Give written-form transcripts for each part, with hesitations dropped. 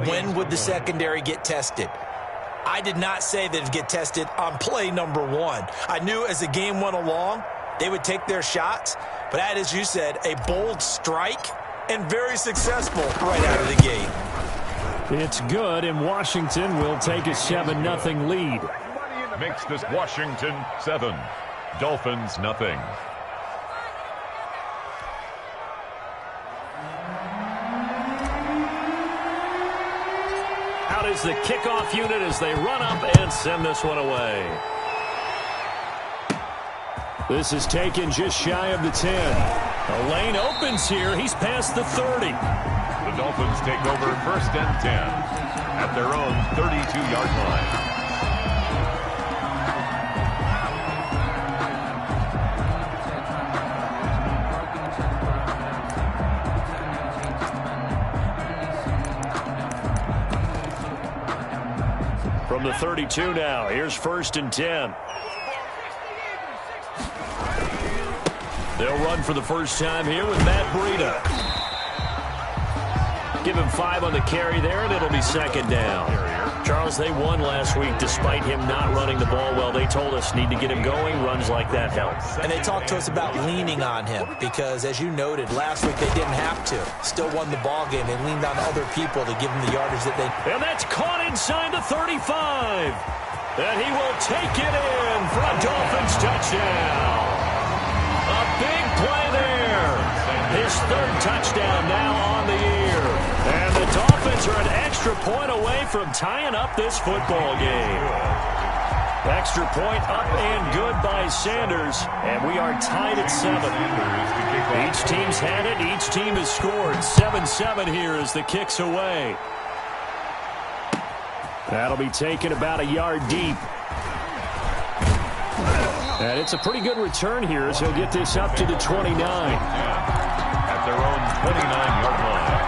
when would the secondary get tested? I did not say that it'd get tested on play number 1. I knew as the game went along, they would take their shots. But that, as you said, a bold strike and very successful right out of the gate. It's good, and Washington will take a 7-0 lead. Makes this Washington 7, Dolphins nothing. Out is the kickoff unit as they run up and send this one away. This is taken just shy of the 10. A lane opens here. He's past the 30. The Dolphins take over 1st and 10 at their own 32-yard line. From the 32 now, here's 1st and 10. They'll run for the first time here with Matt Breida. Give him 5 on the carry there, and it'll be 2nd down. Charles, they won last week despite him not running the ball well. They told us need to get him going. Runs like that help. And they talked to us about leaning on him because, as you noted, last week they didn't have to. Still won the ball game. They leaned on other people to give them the yardage that they... And that's caught inside the 35. And he will take it in for a Dolphins touchdown. A big play there. His 3rd touchdown now on the year. And the Dolphins are an extra point away from tying up this football game. Extra point up and good by Sanders. And we are tied at 7. Each team's had it. Each team has scored. 7-7 here as the kick's away. That'll be taken about a yard deep. And it's a pretty good return here as he'll get this up to the 29. At their own 29-yard line.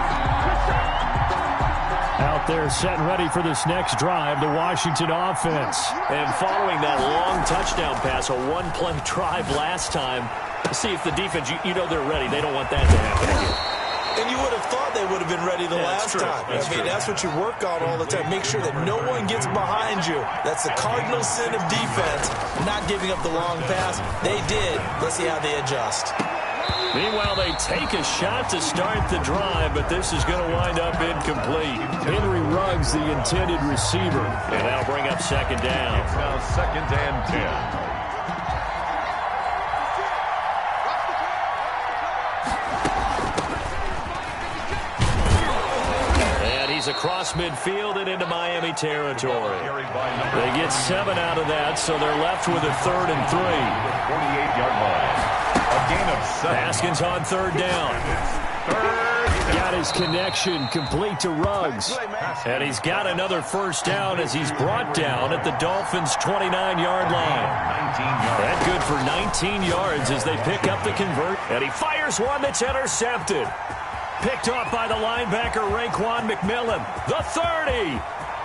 Out there set and ready for this next drive, the Washington offense. And following that long touchdown pass, a one-play drive last time, see if the defense, you know they're ready. They don't want that to happen again. And you would have thought they would have been ready the last time. That's what you work on all the time. Make sure that no one gets behind you. That's the cardinal sin of defense, not giving up the long pass. They did. Let's see how they adjust. Meanwhile, they take a shot to start the drive, but this is going to wind up incomplete. Henry Ruggs, the intended receiver, and that'll bring up 2nd down. It's now 2nd and 10. He's across midfield and into Miami territory. They get 7 out of that, so they're left with a 3rd and 3. 48-yard line. A gain of 7. Haskins on 3rd down. Got his connection complete to Ruggs. And he's got another 1st down as he's brought down at the Dolphins' 29-yard line. That good for 19 yards as they pick up the convert. And he fires one that's intercepted. Picked off by the linebacker, Raekwon McMillan. The 30,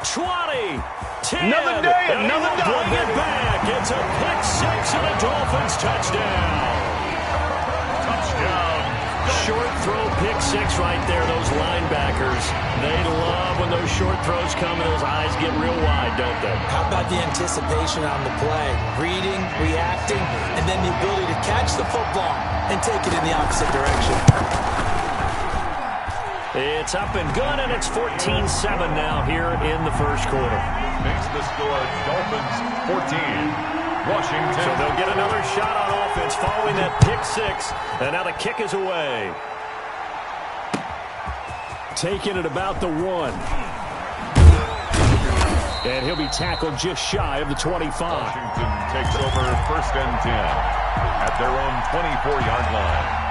20, 10. Another day, another dog. Bring it back. It's a pick 6 and a Dolphins touchdown. Touchdown. Short throw, pick 6 right there. Those linebackers, they love when those short throws come and those eyes get real wide, don't they? How about the anticipation on the play? Reading, reacting, and then the ability to catch the football and take it in the opposite direction. It's up and good, and it's 14-7 now here in the 1st quarter. Makes the score Dolphins 14. Washington. So they'll get another shot on offense following that pick 6, and now the kick is away. Taking it about the 1. And he'll be tackled just shy of the 25. Washington takes over 1st and 10 at their own 24-yard line.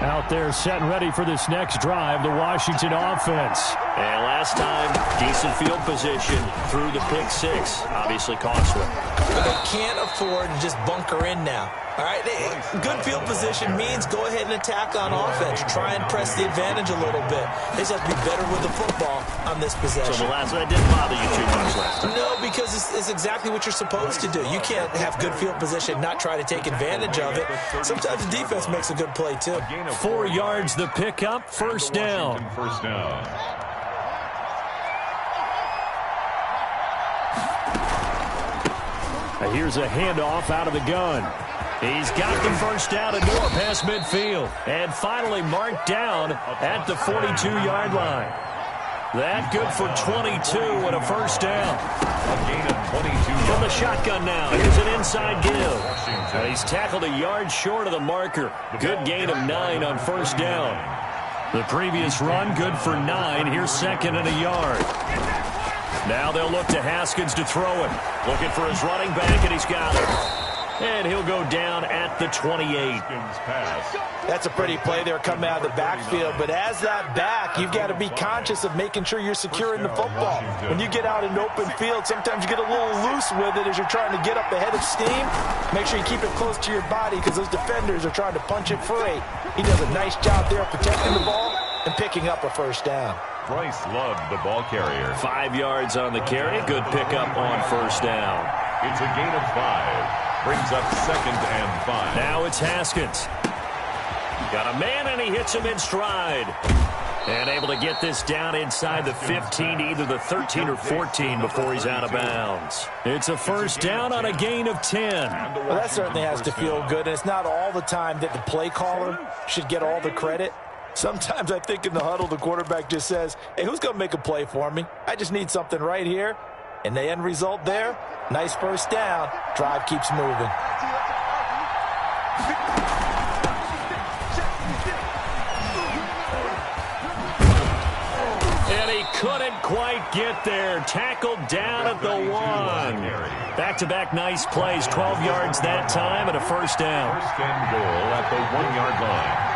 Out there set and ready for this next drive, the Washington offense. And last time, decent field position through the pick 6. Obviously costly. but they can't afford to just bunker in now. All right, good field position means go ahead and attack on offense. Try and press the advantage a little bit. They just have to be better with the football on this possession. So the last one, that didn't bother you too much last time? No, because it's exactly what you're supposed to do. You can't have good field position, not try to take advantage of it. Sometimes the defense makes a good play, too. 4 yards the pickup, first down. First down. Here's a handoff out of the gun. He's got the first down and more past midfield. And finally marked down at the 42-yard line. That good for 22 and a first down. A gain of 22 From the shotgun now, here's an inside give. And he's tackled a yard short of the marker. Good gain of 9 on first down. The previous run, good for 9. Here's second and a yard. Now they'll look to Haskins to throw it. Looking for his running back, and he's got it. And he'll go down at the 28. That's a pretty play there coming out of the backfield. But as that back, you've got to be conscious of making sure you're securing the football. When you get out in open field, sometimes you get a little loose with it as you're trying to get up ahead of steam. Make sure you keep it close to your body because those defenders are trying to punch it free. He does a nice job there protecting the ball and picking up a first down. Bryce loved the ball carrier. 5 yards on the carry. Good pickup on first down. It's a gain of 5. Brings up second and 5. Now it's Haskins. Got a man, and he hits him in stride. And able to get this down inside the 15, either the 13 or 14 before he's out of bounds. It's a first down on a gain of 10. Well, that certainly has to feel good, and it's not all the time that the play caller should get all the credit. Sometimes I think in the huddle, the quarterback just says, hey, who's going to make a play for me? I just need something right here. And the end result there, nice first down. Drive keeps moving. And he couldn't quite get there. Tackled down at the 1. Back-to-back nice plays. 12 yards that time and a first down. First and goal at the 1-yard line.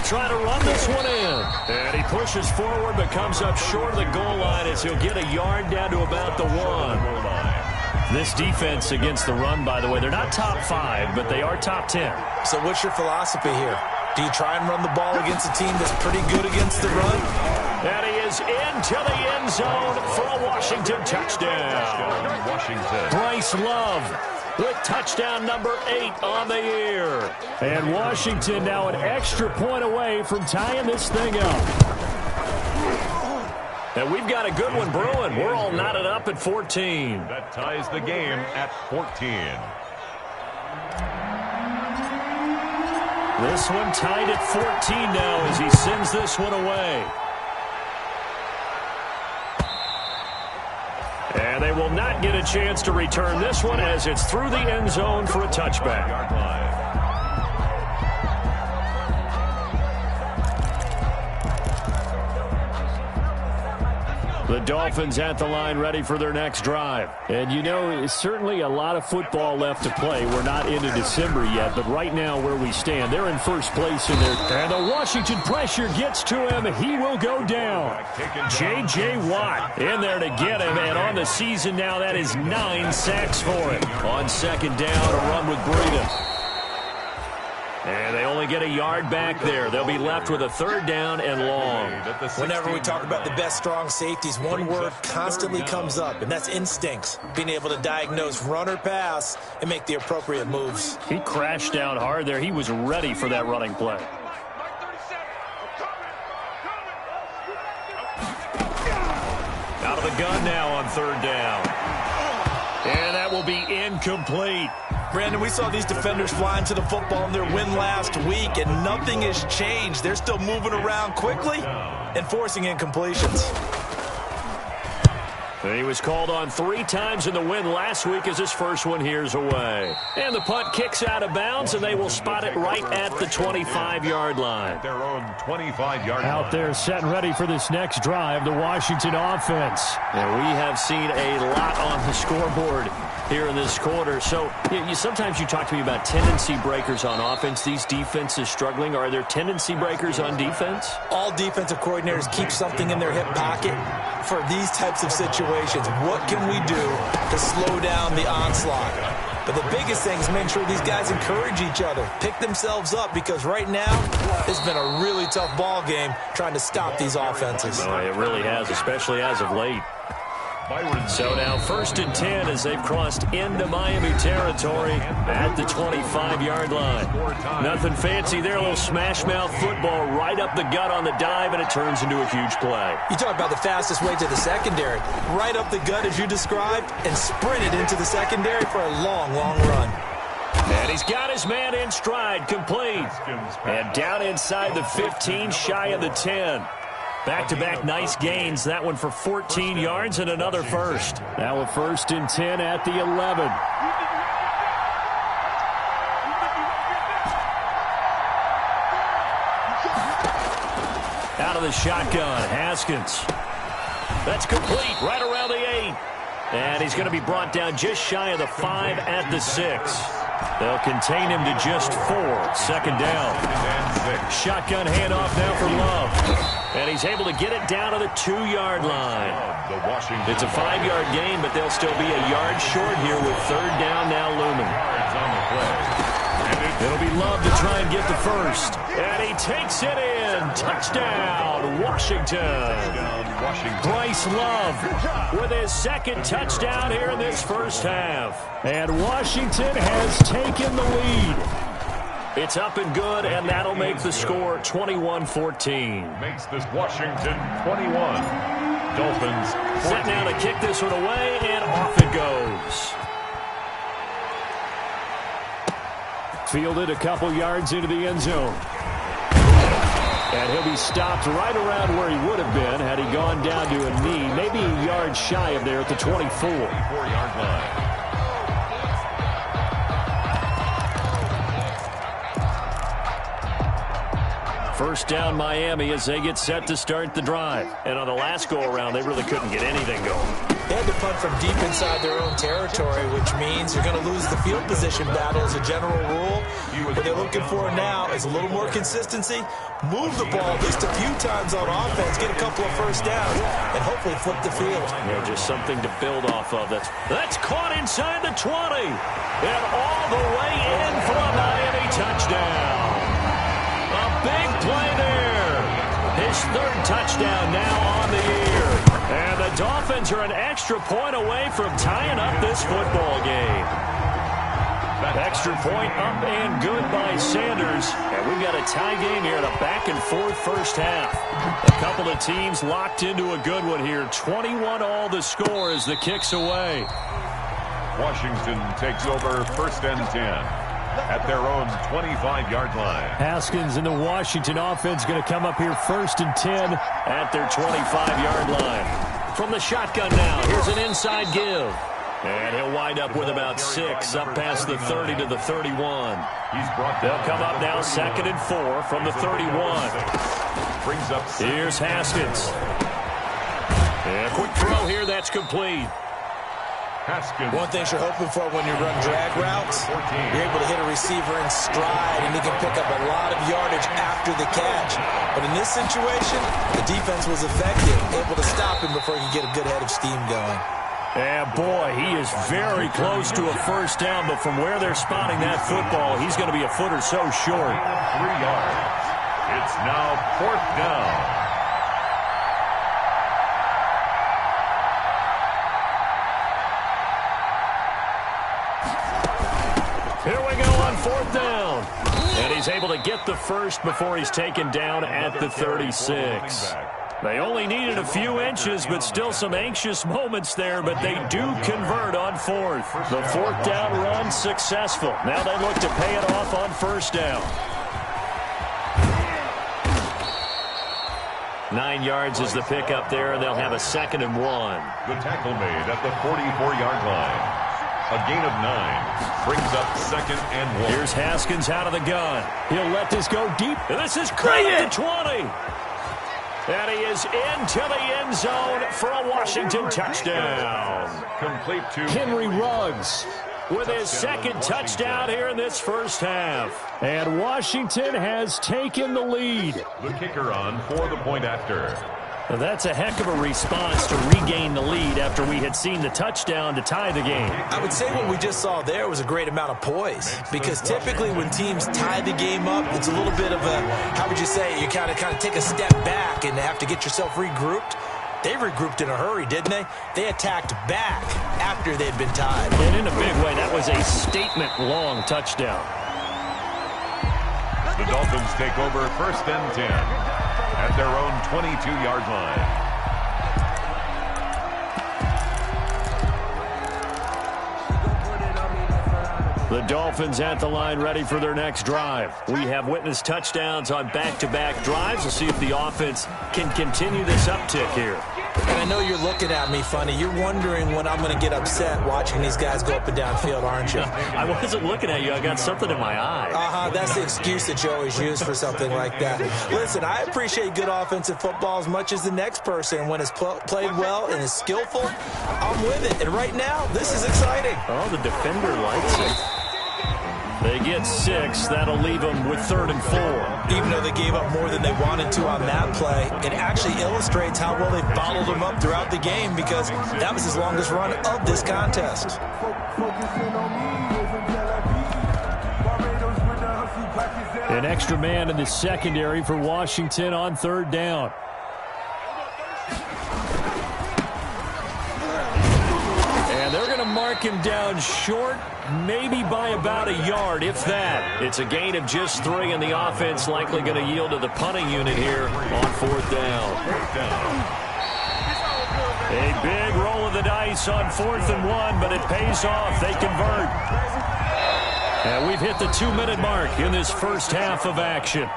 Try to run this one in. And he pushes forward but comes up short of the goal line as he'll get a yard down to about the 1. This defense against the run, by the way, they're not top 5, but they are top 10. So what's your philosophy here? Do you try and run the ball against a team that's pretty good against the run? And he is into the end zone for a Washington touchdown. Washington. Bryce Love with touchdown number 8 on the year. And Washington now an extra point away from tying this thing up. And we've got a good one brewing. We're all knotted up at 14. That ties the game at 14. This one tied at 14 now as he sends this one away. And they will not get a chance to return this one as it's through the end zone for a touchback. The Dolphins at the line ready for their next drive. And you know, it's certainly a lot of football left to play. We're not into December yet, but right now where we stand, they're in first place in there. And the Washington pressure gets to him. He will go down. J.J. Watt in there to get him. And on the season now, that is 9 sacks for him. On second down, a run with Breeden. And they only get a yard back there. They'll be left with a third down and long. Whenever we talk about the best strong safeties, one word constantly comes up, and that's instincts. Being able to diagnose run or pass and make the appropriate moves. He crashed down hard there. He was ready for that running play. Out of the gun now on third down. And that will be incomplete. Brandon, we saw these defenders flying to the football in their win last week, and nothing has changed. They're still moving around quickly and forcing incompletions. He was called on 3 times in the win last week as his first one here's away. And the punt kicks out of bounds, and they will spot it right at the 25-yard line. Their own 25-yard line. Out there set and ready for this next drive, the Washington offense. And we have seen a lot on the scoreboard here in this quarter. So sometimes you talk to me about tendency breakers on offense. These defenses struggling. Are there tendency breakers on defense? All defensive coordinators keep something in their hip pocket for these types of situations. What can we do to slow down the onslaught? But the biggest thing is make sure these guys encourage each other, pick themselves up, because right now it's been a really tough ball game trying to stop these offenses. Oh, it really has, especially as of late. So now 1st and 10 as they've crossed into Miami territory at the 25-yard line. Nothing fancy there, a little smash-mouth football right up the gut on the dive, and it turns into a huge play. You talk about the fastest way to the secondary. Right up the gut as you described and sprinted into the secondary for a long, long run. And he's got his man in stride, complete. And down inside the 15, shy of the 10. Back-to-back nice gains. That one for 14 yards and another first. Now a 1st and 10 at the 11. Out of the shotgun, Haskins. That's complete, right around the 8. And he's going to be brought down just shy of the 5 at the 6. They'll contain him to just 4. 2nd down. Shotgun handoff now for Love. And he's able to get it down to the 2-yard line. It's a 5-yard gain, but they'll still be a yard short here with 3rd down now looming. It'll be Love to try and get the first. And he takes it in. Touchdown, Washington. Bryce Love with his 2nd touchdown here in this first half. And Washington has taken the lead. It's up and good, and that'll make the score 21-14. Makes this Washington 21. Dolphins 14. Set now to kick this one away, and off it goes. Fielded a couple yards into the end zone. And he'll be stopped right around where he would have been had he gone down to a knee, maybe a yard shy of there at the 24. 24-yard line. First down Miami as they get set to start the drive. And on the last go-around, they really couldn't get anything going. They had to punt from deep inside their own territory, which means you're going to lose the field position battle as a general rule. What they're looking for now is a little more consistency, move the ball just a few times on offense, get a couple of first downs, and hopefully flip the field. Yeah, just something to build off of. That's caught inside the 20. And all the way in for a Miami touchdown. A big play there. His 3rd touchdown now on the year. And the Dolphins are an extra point away from tying up this football game. Extra point up and good by Sanders. And we've got a tie game here in a back-and-forth first half. A couple of teams locked into a good one here. 21-all the score as the kick's away. Washington takes over 1st and 10. At their own 25-yard line. Haskins and the Washington offense going to come up here 1st and 10 at their 25-yard line. From the shotgun now, here's an inside give. And he'll wind up with about 6 up past the 30 to the 31. They'll come up now 2nd and 4 from the 31. Brings up. Here's Haskins. And a quick throw here, that's complete. Haskins. One thing you're hoping for when you run drag routes, you're able to hit a receiver in stride, and he can pick up a lot of yardage after the catch. But in this situation, the defense was effective, able to stop him before he could get a good head of steam going. And boy, he is very close to a first down, but from where they're spotting that football, he's going to be a foot or so short. 3 yards. It's now 4th down. Here we go on 4th down. And he's able to get the first before he's taken down at the 36. They only needed a few inches, but still some anxious moments there, but they do convert on 4th. The 4th down run successful. Now they look to pay it off on 1st down. 9 yards is the pickup there, and they'll have a 2nd and 1. The tackle made at the 44-yard line. A gain of 9 brings up 2nd and 1. Here's Haskins out of the gun. He'll let this go deep. And this is great at the 20. And he is into the end zone for a Washington touchdown. Complete to Henry Ruggs with his 2nd touchdown here in this first half. And Washington has taken the lead. The kicker on for the point after. Well, that's a heck of a response to regain the lead after we had seen the touchdown to tie the game. I would say what we just saw there was a great amount of poise, because typically when teams tie the game up, it's a little bit of a, how would you say, you kind of take a step back and have to get yourself regrouped. They regrouped in a hurry, didn't they? They attacked back after they'd been tied. And in a big way, that was a statement-long touchdown. The Dolphins take over 1st and 10. At their own 22-yard line. The Dolphins at the line ready for their next drive. We have witnessed touchdowns on back-to-back drives. We'll see if the offense can continue this uptick here. And I know you're looking at me funny. You're wondering when I'm going to get upset watching these guys go up and down field, aren't you? I wasn't looking at you. I got something in my eye. That's the excuse that you always use for something like that. Listen, I appreciate good offensive football as much as the next person. When it's played well and is skillful, I'm with it. And right now, this is exciting. Oh, the defender likes it. They get 6. That'll leave them with 3rd and 4. Even though they gave up more than they wanted to on that play, it actually illustrates how well they bottled them up throughout the game, because that was his longest run of this contest. An extra man in the secondary for Washington on 3rd down. And they're going to mark him down short, maybe by about a yard, if that. It's a gain of just 3, and the offense likely going to yield to the punting unit here on 4th down. A big roll of the dice on 4th and 1, but it pays off. They convert. And we've hit the 2-minute mark in this first half of action.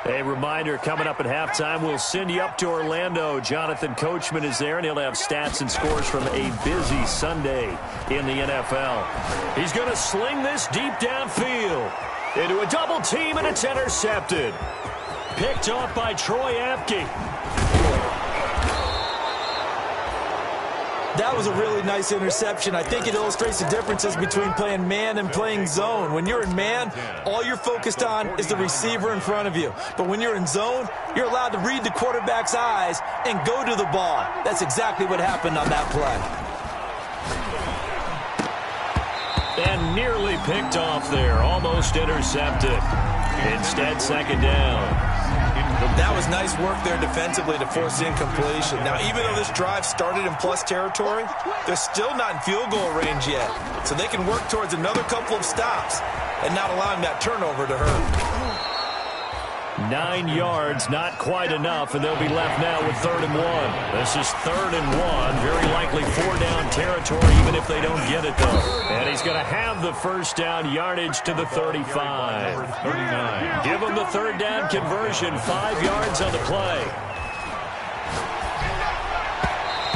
A reminder, coming up at halftime, we'll send you up to Orlando. Jonathan Coachman is there, and he'll have stats and scores from a busy Sunday in the NFL. He's going to sling this deep downfield into a double team, and it's intercepted. Picked off by Troy Apke. That was a really nice interception. I think it illustrates the differences between playing man and playing zone. When you're in man, all you're focused on is the receiver in front of you. But when you're in zone, you're allowed to read the quarterback's eyes and go to the ball. That's exactly what happened on that play. And nearly picked off there. Almost intercepted. Instead, 2nd down. That was nice work there defensively to force incompletion. Now, even though this drive started in plus territory, they're still not in field goal range yet. So they can work towards another couple of stops and not allowing that turnover to hurt. 9 yards, not quite enough, and they'll be left now with 3rd and 1. This is 3rd and 1, very likely 4-down territory, even if they don't get it, though. And he's going to have the first down yardage to the 35. 39. Give him the 3rd down conversion, 5 yards on the play.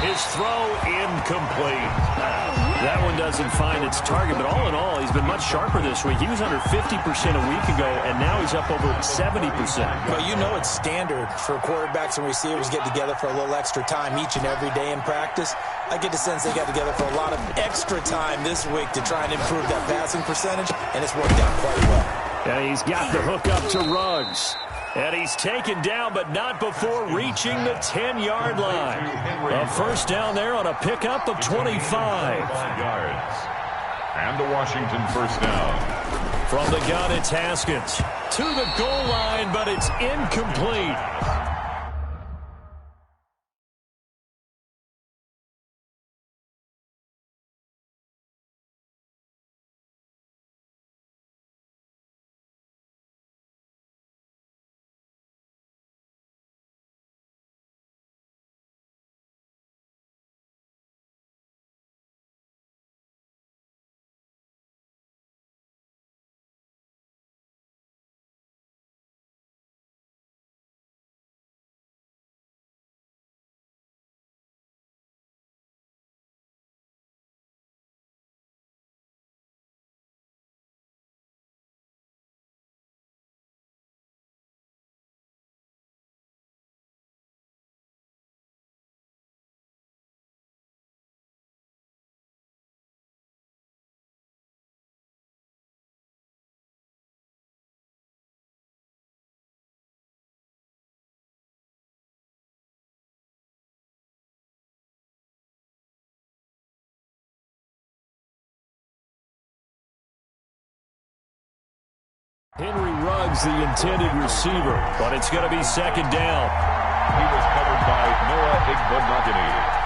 His throw incomplete. That one doesn't find its target, but all in all, he's been much sharper this week. He was under 50% a week ago, and now he's up over 70%. Well, you know it's standard for quarterbacks and receivers get together for a little extra time each and every day in practice. I get the sense they got together for a lot of extra time this week to try and improve that passing percentage, and it's worked out quite well. And he's got the hook up to Ruggs. And he's taken down, but not before reaching the 10-yard line. A first down there on a pickup of 25. Yards. And the Washington first down. From the gun, it's Haskins. To the goal line, but it's incomplete. Henry Ruggs, the intended receiver, but it's going to be second down. He was covered by Noah Igbenogany.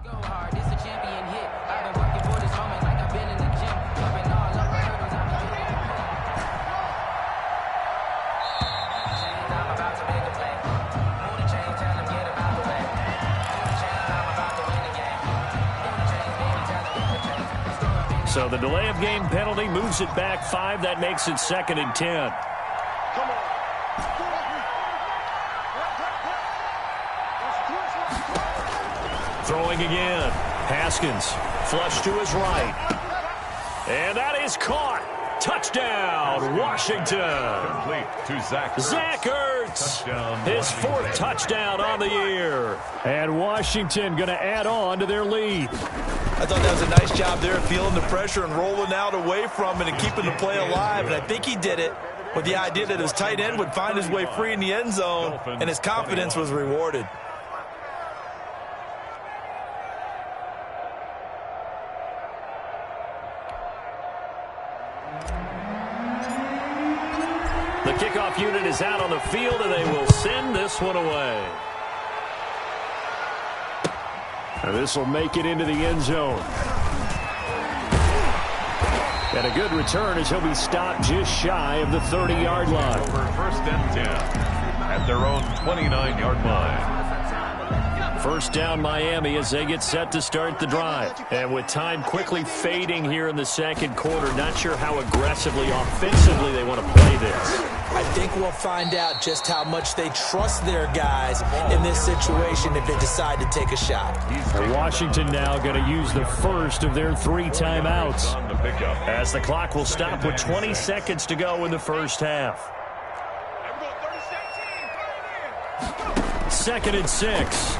Go hard, this a champion hit. I've been working for this moment like I've been in the gym. Jumping all over hurdles, I'm about to make a play. Move the chain, tell them get about the way. Move the chain, I'm about to win the game. Move the chain, baby, tell them get the chain. So the delay of game penalty moves it back 5. That makes it 2nd and 10. Throwing again. Haskins, flush to his right. And that is caught. Touchdown, Washington. Complete to Zach Ertz. Zach Ertz, his 4th touchdown on the year. And Washington going to add on to their lead. I thought that was a nice job there, feeling the pressure and rolling out away from it and keeping the play alive. And I think he did it with the idea that his tight end would find his way free in the end zone, and his confidence was rewarded. The kickoff unit is out on the field, and they will send this one away. And this will make it into the end zone. And a good return as he'll be stopped just shy of the 30-yard line. Over 1st and 10 at their own 29-yard line. First down Miami as they get set to start the drive. And with time quickly fading here in the 2nd quarter, not sure how aggressively, offensively they want to play this. I think we'll find out just how much they trust their guys in this situation if they decide to take a shot. And Washington now going to use the first of their 3 timeouts. As the clock will stop with 20 seconds to go in the first half. 2nd and 6.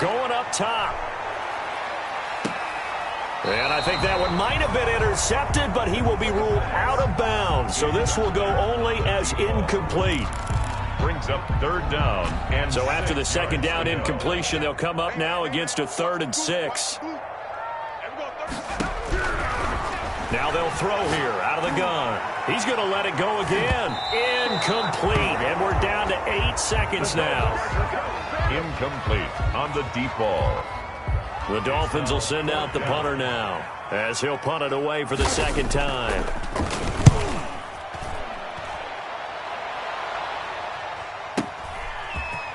Going up top. And I think that one might have been intercepted, but he will be ruled out of bounds. So this will go only as incomplete. brings up third down. And so after the second down incompletion, they'll come up now against a 3rd and 6. Now they'll throw here out of the gun. He's going to let it go again. Incomplete. And we're down to 8 seconds now. Incomplete on the deep ball. The Dolphins will send out the punter now as he'll punt it away for the second time.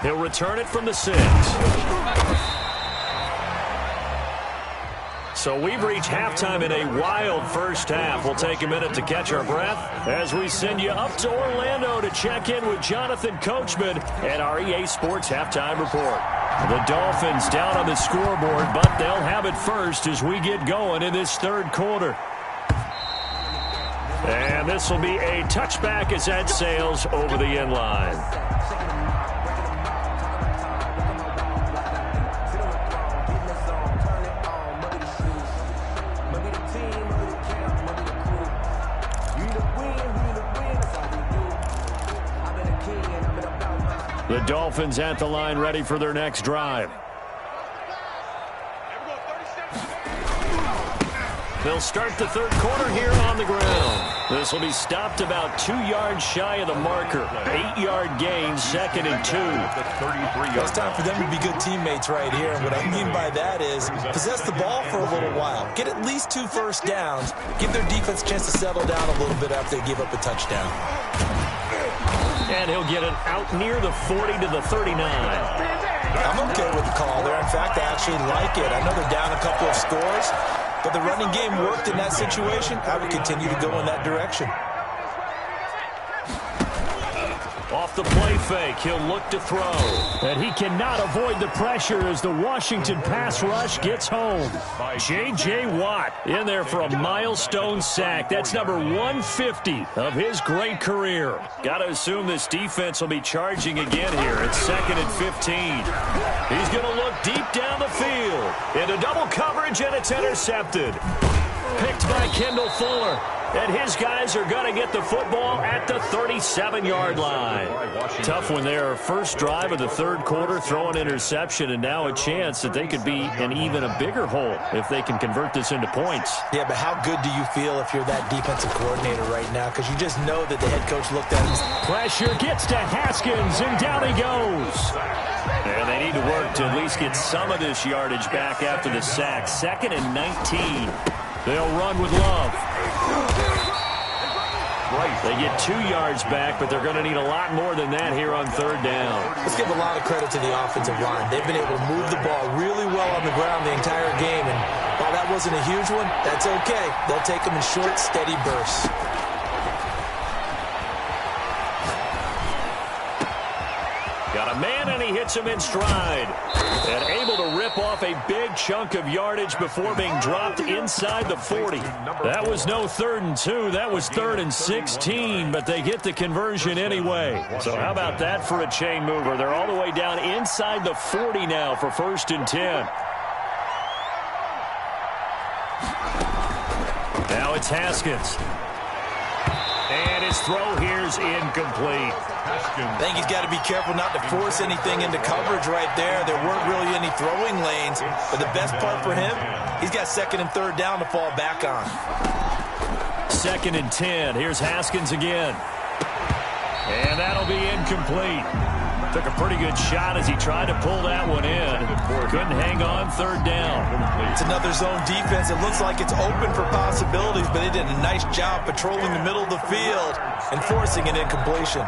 He'll return it from the 6. So we've reached halftime in a wild first half. We'll take a minute to catch our breath as we send you up to Orlando to check in with Jonathan Coachman at our EA Sports Halftime Report. The Dolphins down on the scoreboard, but they'll have it first as we get going in this third quarter. And this will be a touchback as that sails over the end line. The Dolphins at the line ready for their next drive. They'll start the third quarter here on the ground. This will be stopped about 2 yards shy of the marker. 8-yard gain, 2nd and 2. It's time for them to be good teammates right here. And what I mean by that is possess the ball for a little while. Get at least 2 first downs. Give their defense a chance to settle down a little bit after they give up a touchdown. And he'll get it out near the 40 to the 39. I'm okay with the call there. In fact, I actually like it. I know they're down a couple of scores, but the running game worked in that situation. I would continue to go in that direction. Off the play fake, he'll look to throw. And he cannot avoid the pressure as the Washington pass rush gets home. J.J. Watt in there for a milestone sack. That's number 150 of his great career. Got to assume this defense will be charging again here. It's 2nd and 15. He's going to look deep down the field. Into double coverage, and it's intercepted. Picked by Kendall Fuller. And his guys are going to get the football at the 37-yard line. Tough one there. First drive of the third quarter, throw an interception, and now a chance that they could be in even a bigger hole if they can convert this into points. Yeah, but how good do you feel if you're that defensive coordinator right now? Because you just know that the head coach looked at him. Pressure gets to Haskins, and down he goes. And they need to work to at least get some of this yardage back after the sack. 2nd and 19. They'll run with Love. They get 2 yards back, but they're going to need a lot more than that here on third down. Let's give a lot of credit to the offensive line. They've been able to move the ball really well on the ground the entire game, and while that wasn't a huge one, that's okay. They'll take them in short, steady bursts. Got a man, and he hits him in stride. And able to rip off a big chunk of yardage before being dropped inside the 40. That was no 3rd and 2. That was 3rd and 16, but they get the conversion anyway. So how about that for a chain mover? They're all the way down inside the 40 now for 1st and 10. Now it's Haskins. And his throw here's incomplete. I think he's got to be careful not to force anything into coverage right there. There weren't really any throwing lanes, but the best part for him, he's got 2nd and 3rd down to fall back on. 2nd and 10. Here's Haskins again. And that'll be incomplete. Took a pretty good shot as he tried to pull that one in. Couldn't hang on 3rd down. It's another zone defense. It looks like it's open for possibilities, but they did a nice job patrolling the middle of the field and forcing an incompletion.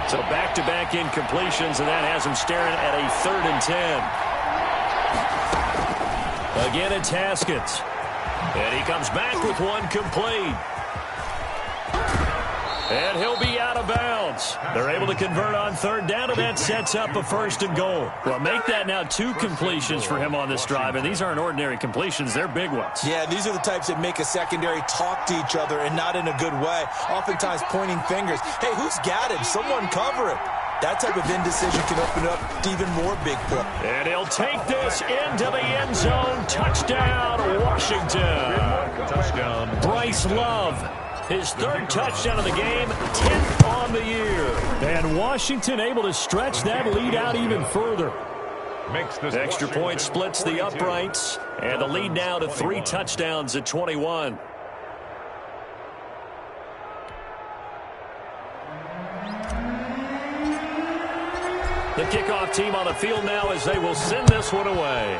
So back-to-back incompletions, and that has him staring at a 3rd and 10. Again, it's Haskins. And he comes back with one complete. And he'll be out of bounds. They're able to convert on 3rd down, and that sets up a 1st and goal. Well, make that now 2 completions for him on this drive, and these aren't ordinary completions. They're big ones. Yeah, these are the types that make a secondary talk to each other and not in a good way. Oftentimes pointing fingers. Hey, who's got him? Someone cover him. That type of indecision can open up to even more big play. And he'll take this into the end zone. Touchdown, Washington. Touchdown. Bryce Love His third touchdown of the game, 10th on the year. And Washington able to stretch that lead out even further. Makes this Extra point splits the uprights, and the lead now to 3 touchdowns at 21. The kickoff team on the field now as they will send this one away.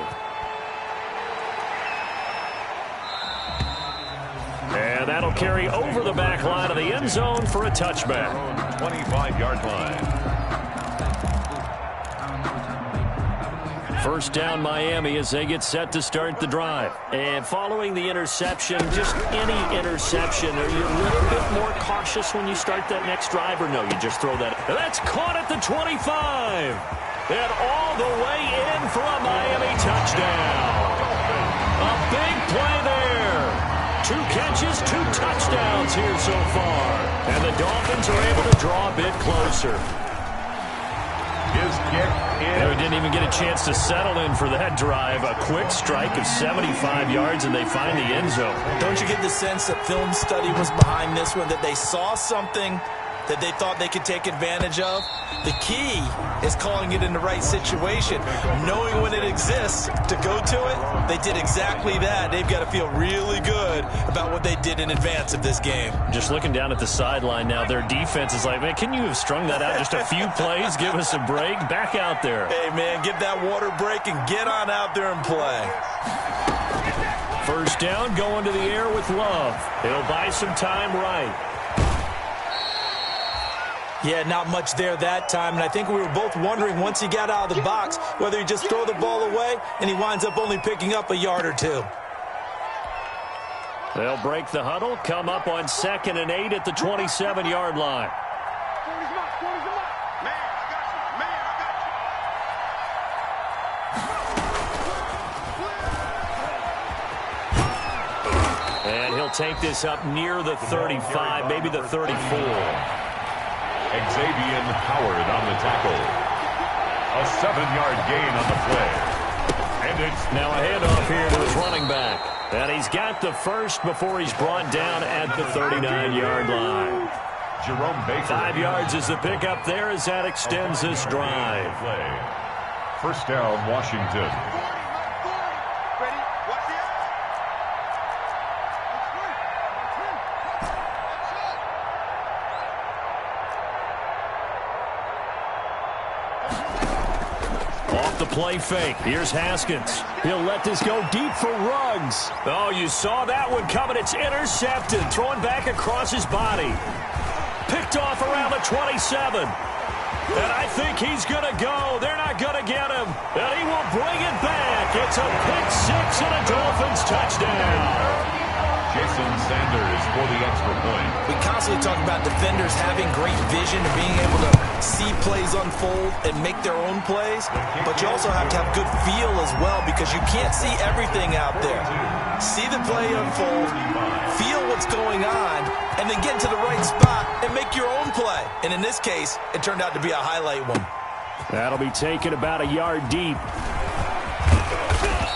And that'll carry over the back line of the end zone for a touchback. 25-yard line. First down Miami as they get set to start the drive. And following the interception, just any interception, are you a little bit more cautious when you start that next drive, or no, you just throw that? That's caught at the 25. And all the way in for a Miami touchdown. A big play there. 2 catches, 2 touchdowns here so far. And the Dolphins are able to draw a bit closer. His kick They didn't even get a chance to settle in for that drive. A quick strike of 75 yards, and they find the end zone. Don't you get the sense that film study was behind this one, that they saw something that they thought they could take advantage of? The key is calling it in the right situation, knowing when it exists to go to it. They did exactly that. They've got to feel really good about what they did in advance of this game. Just looking down at the sideline now, their defense is like, man, can you have strung that out just a few plays? Give us a break. Back out there. Hey, man, give that water break and get on out there and play. First down, going to the air with Love. He'll buy some time right. Yeah, not much there that time, and I think we were both wondering once he got out of the box whether he just throw the ball away, and he winds up only picking up a yard or 2. They'll break the huddle, come up on 2nd and 8 at the 27-yard line. And he'll take this up near the 35, maybe the 34. Xavier Howard on the tackle. A 7-yard gain on the play. And it's now a handoff here to his running back. And he's got the first before he's brought down at the 39-yard line. Jerome Baker. 5 yards is the pickup there as that extends this drive. First down, Washington. Off the play fake. Here's Haskins. He'll let this go deep for Ruggs. Oh, you saw that one coming. It's intercepted. Throwing back across his body. Picked off around the 27. And I think he's going to go. They're not going to get him. And he will bring it back. It's a pick six and a Dolphins touchdown. Jason Sanders for the extra point. We constantly talk about defenders having great vision and being able to see plays unfold and make their own plays, but you also have to have good feel as well because you can't see everything out there. See the play unfold, feel what's going on, and then get to the right spot and make your own play. And in this case, it turned out to be a highlight one. That'll be taken about a yard deep.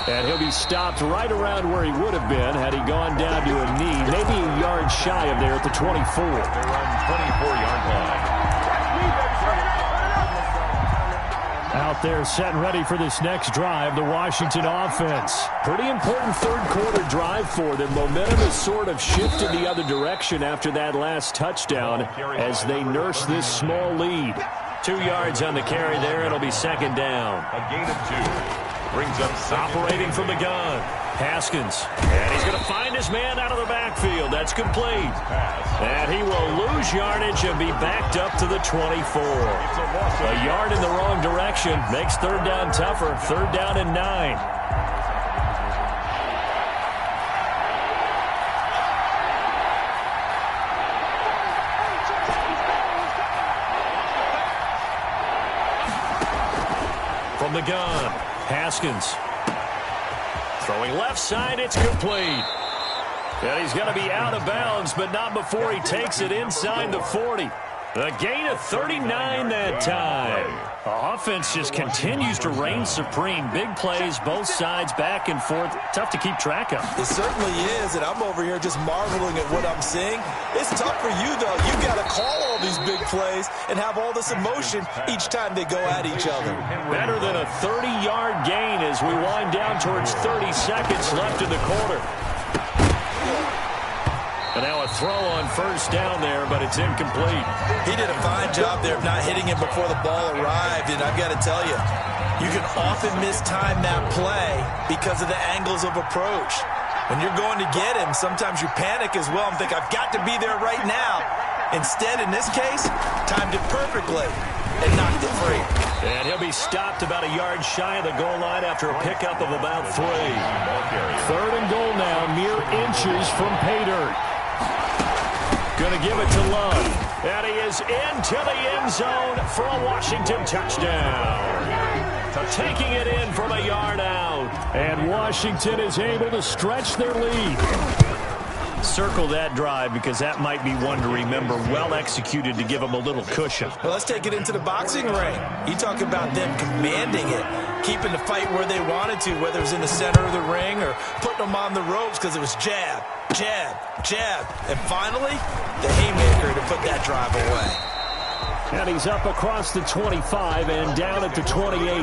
And he'll be stopped right around where he would have been had he gone down to a knee, maybe a yard shy of there at the 24. They're on 24-yard line. Out there set and ready for this next drive, the Washington offense. Pretty important third quarter drive for them. Momentum has sort of shifted the other direction after that last touchdown as they nurse this small lead. 2 yards on the carry there. It'll be second down. A gain of 2. Brings up operating from the gun. Haskins. And he's going to find his man out of the backfield. That's complete. And he will lose yardage and be backed up to the 24. A yard in the wrong direction makes third down tougher. Third down and 9. From the gun, Haskins. Throwing left side, it's complete. And he's going to be out of bounds, but not before he takes it inside the 40. A gain of 39 that time. Offense just continues to reign supreme. Big plays, both sides, back and forth. Tough to keep track of. It certainly is, and I'm over here just marveling at what I'm seeing. It's tough for you, though. You got to call all these big plays and have all this emotion each time they go at each other. Better than a 30-yard gain as we wind down towards 30 seconds left in the quarter. And now a throw on first down there, but it's incomplete. He did a fine job there of not hitting him before the ball arrived, and I've got to tell you, you can often mistime that play because of the angles of approach. When you're going to get him, sometimes you panic as well and think, I've got to be there right now. Instead, in this case, timed it perfectly and knocked it free. And he'll be stopped about a yard shy of the goal line after a pickup of about 3. 3rd and goal now, mere inches from pay dirt. Going to give it to Love. And he is into the end zone for a Washington touchdown. Taking it in from a yard out. And Washington is able to stretch their lead. Circle that drive because that might be one to remember. Well executed to give them a little cushion. Well, let's take it into the boxing ring. You talk about them commanding it, keeping the fight where they wanted to, whether it was in the center of the ring or putting them on the ropes because it was jab, jab, jab. And finally, the haymaker to put that drive away. And he's up across the 25 and down at the 28.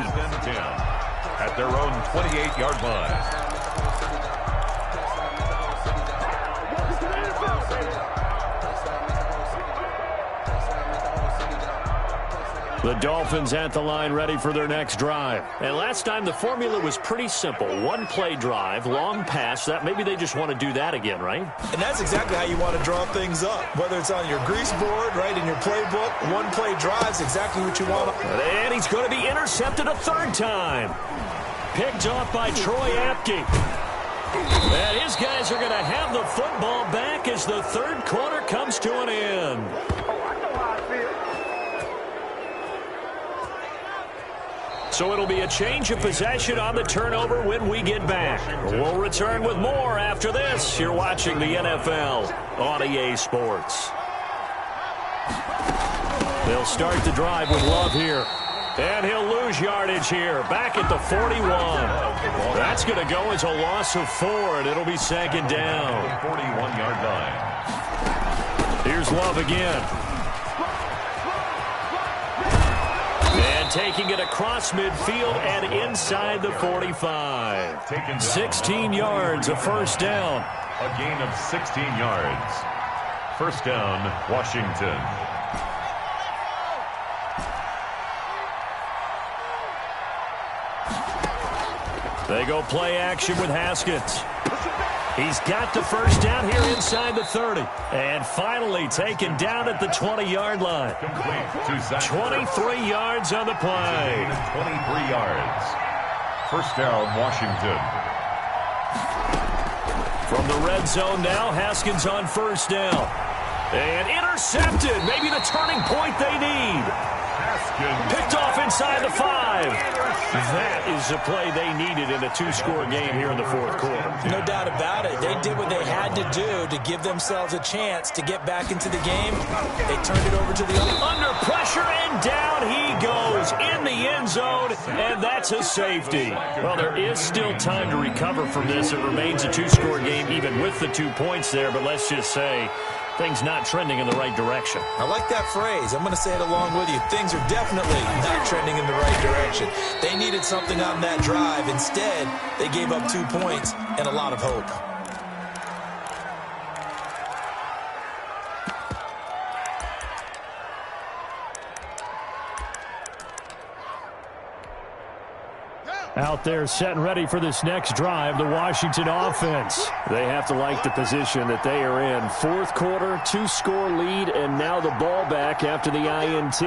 At their own 28-yard line. The Dolphins at the line ready for their next drive. And last time the formula was pretty simple. One-play drive, long pass. That maybe they just want to do that again, right? And that's exactly how you want to draw things up. Whether it's on your grease board, right, in your playbook, one-play drive's exactly what you want. And he's going to be intercepted a 3rd time. Picked off by Troy Apke. And his guys are going to have the football back as the 3rd quarter comes to an end. So it'll be a change of possession on the turnover when we get back. We'll return with more after this. You're watching the NFL on EA Sports. They'll start the drive with Love here. And he'll lose yardage here. Back at the 41. That's going to go as a loss of 4, and it'll be 2nd down. 41-yard line. Here's Love again. And taking it across midfield and inside the 45. 16 yards, a 1st down. A gain of 16 yards. 1st down, Washington. They go play action with Haskins. He's got the 1st down here inside the 30. And finally taken down at the 20-yard line. Complete. 2 sacks. 23 yards on the play. 23 yards. 1st down, Washington. From the red zone now, Haskins on 1st down. And intercepted. Maybe the turning point they need. Haskins. Picked off inside the 5. That is the play they needed in a 2-score game here in the 4th quarter. No doubt about it. They did what they had to do to give themselves a chance to get back into the game. They turned it over to the other. Under pressure, and down he goes in the end zone, and that's a safety. Well, there is still time to recover from this. It remains a 2-score game even with the 2 points there, but let's just say things not trending in the right direction. I like that phrase. I'm going to say it along with you. Things are definitely not trending in the right direction. They needed something on that drive. Instead, they gave up 2 points and a lot of hope. Out there set and ready for this next drive, the Washington offense. They have to like the position that they are in. 4th quarter, 2-score lead, and now the ball back after the INT.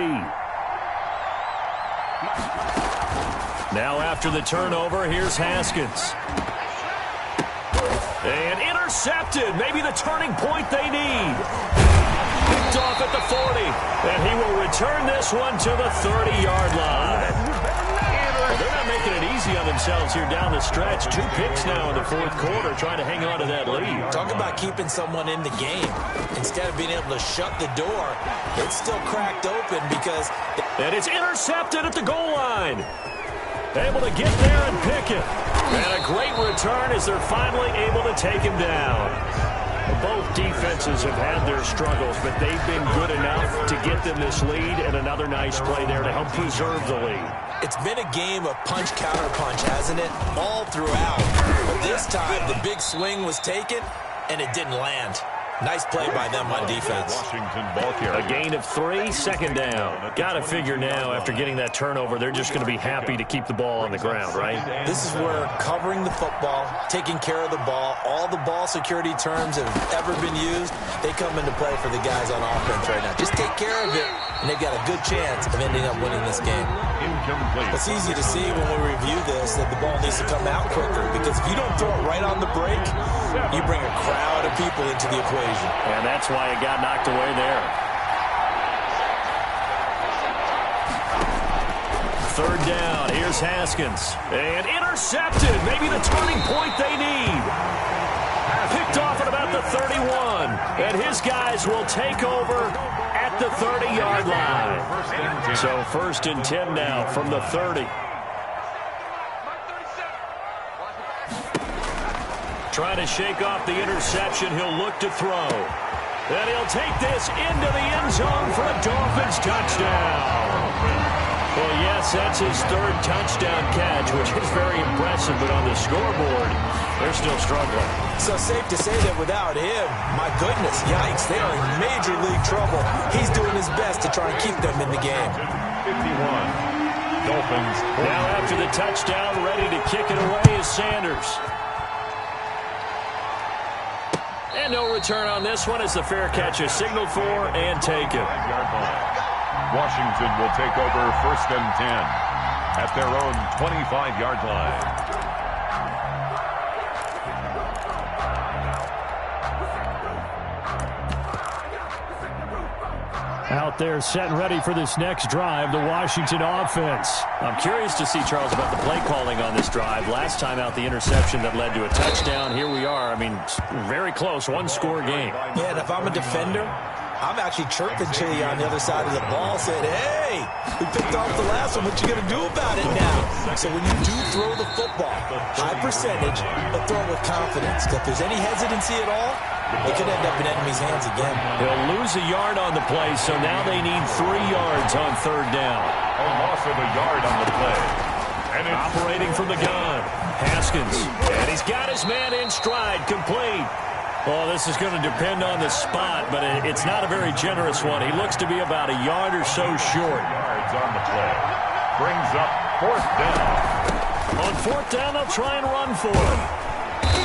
Now after the turnover, here's Haskins. And intercepted. Maybe the turning point they need. Picked off at the 40. And he will return this one to the 30-yard line. They're not making it easy on themselves here down the stretch. 2 picks now in the fourth quarter, trying to hang on to that lead. Talk about keeping someone in the game. Instead of being able to shut the door, it's still cracked open because... And it's intercepted at the goal line. Able to get there and pick it. And a great return as they're finally able to take him down. Both defenses have had their struggles, but they've been good enough to get them this lead, and another nice play there to help preserve the lead. It's been a game of punch-counter-punch, hasn't it? All throughout. But this time, the big swing was taken, and it didn't land. Nice play by them on defense. Washington ball carrier. A gain of 3, second down. Got to figure now, after getting that turnover, they're just going to be happy to keep the ball on the ground, right? This is where covering the football, taking care of the ball, all the ball security terms that have ever been used, they come into play for the guys on offense right now. Just take care of it, and they've got a good chance of ending up winning this game. Incomplete. It's easy to see when we review this that the ball needs to come out quicker, because if you don't throw it right on the break, you bring a crowd of people into the equation. And that's why it got knocked away there. Third down. Here's Haskins. And intercepted. Maybe the turning point they need. Picked off at about the 31. And his guys will take over at the 30-yard line. So 1st and 10 now from the 30. Trying to shake off the interception. He'll look to throw. And he'll take this into the end zone for a Dolphins touchdown. Well, yes, that's his 3rd touchdown catch, which is very impressive. But on the scoreboard, they're still struggling. So safe to say that without him, my goodness, yikes, they are in major league trouble. He's doing his best to try and keep them in the game. 51. Dolphins. Now after the touchdown, ready to kick it away is Sanders. And no return on this one as the fair catch is signaled for and taken. Washington will take over 1st and 10 at their own 25-yard line. Out there set and ready for this next drive, the Washington offense. I'm curious to see, Charles, about the play calling on this drive. Last time out, the interception that led to a touchdown. Here we are. I mean, very close, 1-score game. Yeah, and if I'm a defender, I'm actually chirping to you on the other side of the ball, saying, hey, we picked off the last one. What you going to do about it now? So when you do throw the football, high percentage, but throw it with confidence. If there's any hesitancy at all, it could end up in enemy's hands again. They'll lose a yard on the play, so now they need 3 yards on 3rd down. A loss of a yard on the play. And operating from the gun, Haskins. And he's got his man in stride, complete. Well, this is going to depend on the spot, but it's not a very generous one. He looks to be about a yard or so short. Yards on the play. Brings up 4th down. On 4th down, they'll try and run for him.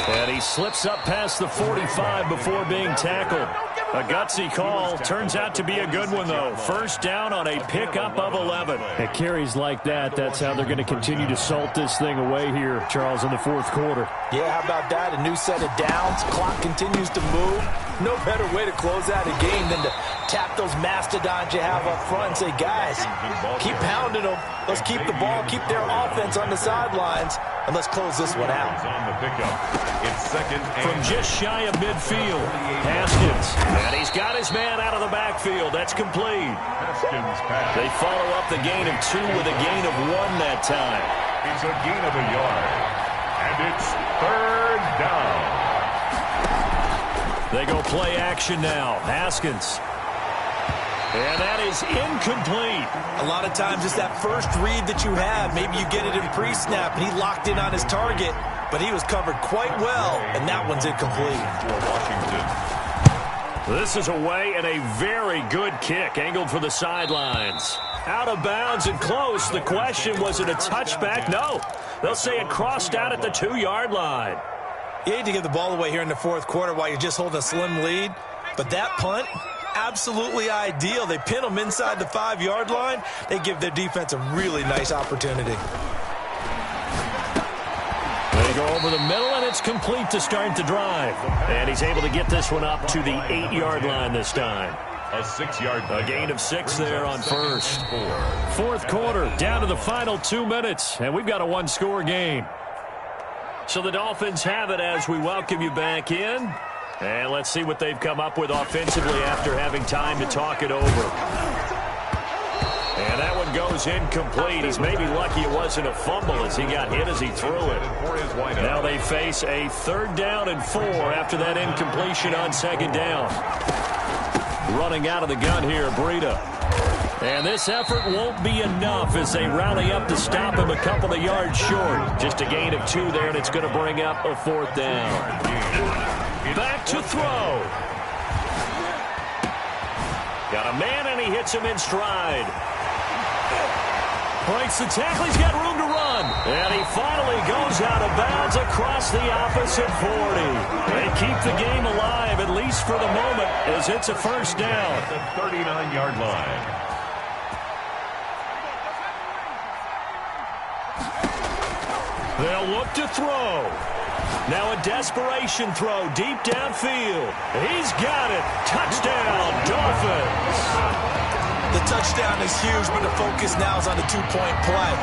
And he slips up past the 45 before being tackled. A gutsy call. Turns out to be a good one, though. 1st down on a pickup of 11. At carries like that, that's how they're going to continue to salt this thing away here, Charles, in the 4th quarter. Yeah, how about that? A new set of downs. Clock continues to move. No better way to close out a game than to tap those mastodons you have up front and say, guys, keep pounding them. Let's keep the ball, keep their offense on the sidelines, and let's close this one out. On the pickup. It's 2nd and from just shy of midfield. Haskins. And he's got his man out of the backfield. That's complete. Haskins pass. They follow up the gain of 2 with a gain of 1 that time. It's a gain of a yard. And it's 3rd down. They go play action now. Haskins. And that is incomplete. A lot of times it's that first read that you have. Maybe you get it in pre-snap, and he locked in on his target, but he was covered quite well, and that one's incomplete. For Washington. This is away and a very good kick, angled for the sidelines. Out of bounds and close. The question, was it a touchback? No. They'll say it crossed out at the 2-yard line. You hate to give the ball away here in the 4th quarter while you're just holding a slim lead, but that punt, absolutely ideal. They pin them inside the 5-yard line. They give their defense a really nice opportunity. They go over the middle, and it's complete to start the drive. And he's able to get this one up to the 8-yard line this time. A 6-yard A gain of 6 there on first. Fourth quarter, down to the final 2 minutes, and we've got a one-score game. So the Dolphins have it as we welcome you back in. And let's see what they've come up with offensively after having time to talk it over. And that one goes incomplete. He's maybe lucky it wasn't a fumble as he got hit as he threw it. Now they face a 3rd down and 4 after that incompletion on 2nd down. Running out of the gun here, Breida. And this effort won't be enough as they rally up to stop him a couple of yards short. Just a gain of 2 there, and it's going to bring up a 4th down. Back to throw. Got a man, and he hits him in stride. Breaks the tackle. He's got room to run. And he finally goes out of bounds across the opposite 40. They keep the game alive, at least for the moment, as it's a 1st down. At the 39-yard line. They'll look to throw. Now a desperation throw deep downfield. He's got it. Touchdown, Dolphins. The touchdown is huge, but the focus now is on the 2-point play.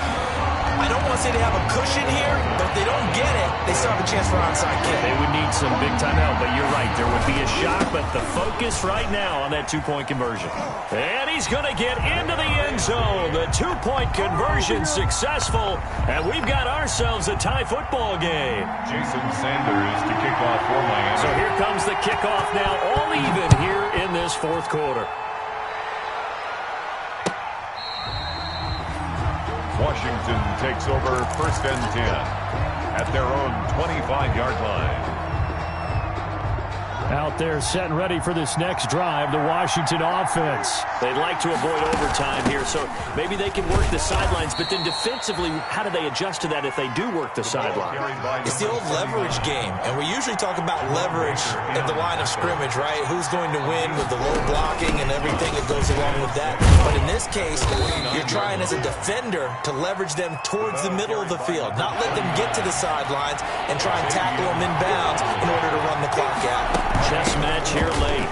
I don't want to say they have a cushion here, but if they don't get it, they still have a chance for onside kick. They would need some big-time help, but you're right. There would be a shot, but the focus right now on that 2-point conversion. And he's going to get into the end zone. The 2-point conversion successful, and we've got ourselves a tie football game. Jason Sanders to kick off for Miami. So here comes the kickoff now, all even here in this 4th quarter. Washington takes over 1st and 10 at their own 25-yard line. Out there set and ready for this next drive, the Washington offense. They'd like to avoid overtime here, so maybe they can work the sidelines, but then defensively, how do they adjust to that if they do work the sideline? It's the old leverage game, and we usually talk about leverage at the line of scrimmage, right? Who's going to win with the low blocking and everything that goes along with that. But in this case, you're trying as a defender to leverage them towards the middle of the field, not let them get to the sidelines and try and tackle them in bounds in order to run the clock out. Chess match here late.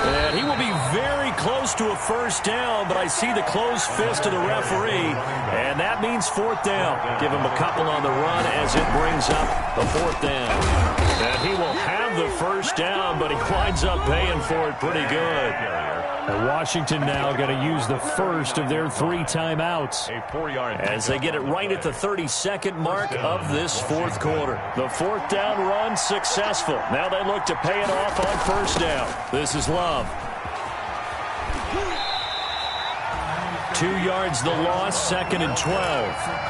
And he will be very close to a 1st down, but I see the closed fist of the referee, and that means 4th down. Give him a couple on the run as it brings up a 4th down. And he will have the 1st down, but he winds up paying for it pretty good. And Washington now going to use the first of their 3 timeouts. As they get it right at the 32nd mark of this 4th quarter. The 4th down run successful. Now they look to pay it off on 1st down. This is Love. 2 yards the loss, 2nd and 12.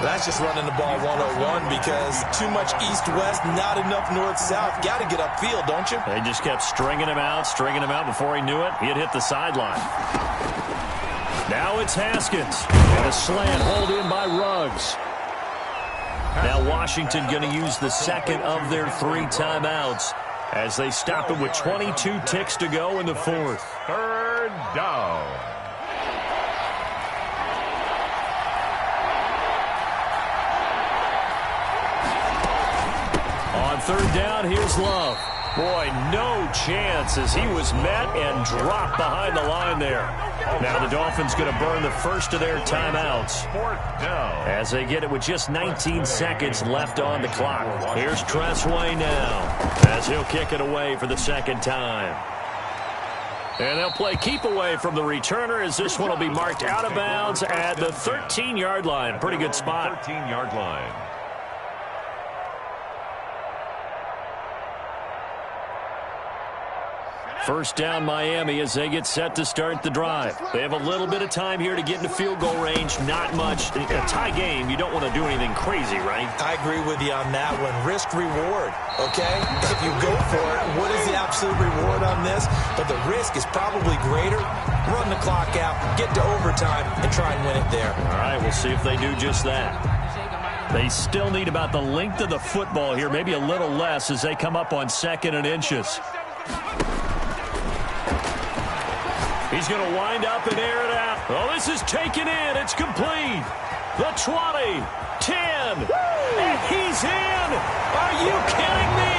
That's just running the ball 101 because too much east-west, not enough north-south. Got to get upfield, don't you? They just kept stringing him out. Before he knew it, he had hit the sideline. Now it's Haskins. And a slant hold in by Ruggs. Now Washington going to use the 2nd of their 3 timeouts as they stop it with 22 ticks to go in the 4th. 3rd down. On 3rd down, here's Love. Boy, no chance as he was met and dropped behind the line there. Now the Dolphins going to burn the first of their timeouts 4th down. as they get it with just 19 seconds left on the clock. Here's Tressway now as he'll kick it away for the 2nd time. And they'll play keep away from the returner as this one will be marked out of bounds at the 13-yard line. Pretty good spot. 13-yard line. First down Miami as they get set to start the drive. They have a little bit of time here to get into field goal range. Not much. A tie game, you don't want to do anything crazy, right? I agree with you on that one. Risk-reward, okay? If you go for it, what is the absolute reward on this? But the risk is probably greater. Run the clock out, get to overtime, and try and win it there. All right, we'll see if they do just that. They still need about the length of the football here, maybe a little less as they come up on 2nd and inches. He's going to wind up and air it out. Oh, this is taken in. It's complete. The 20, 10, and he's in. Are you kidding me?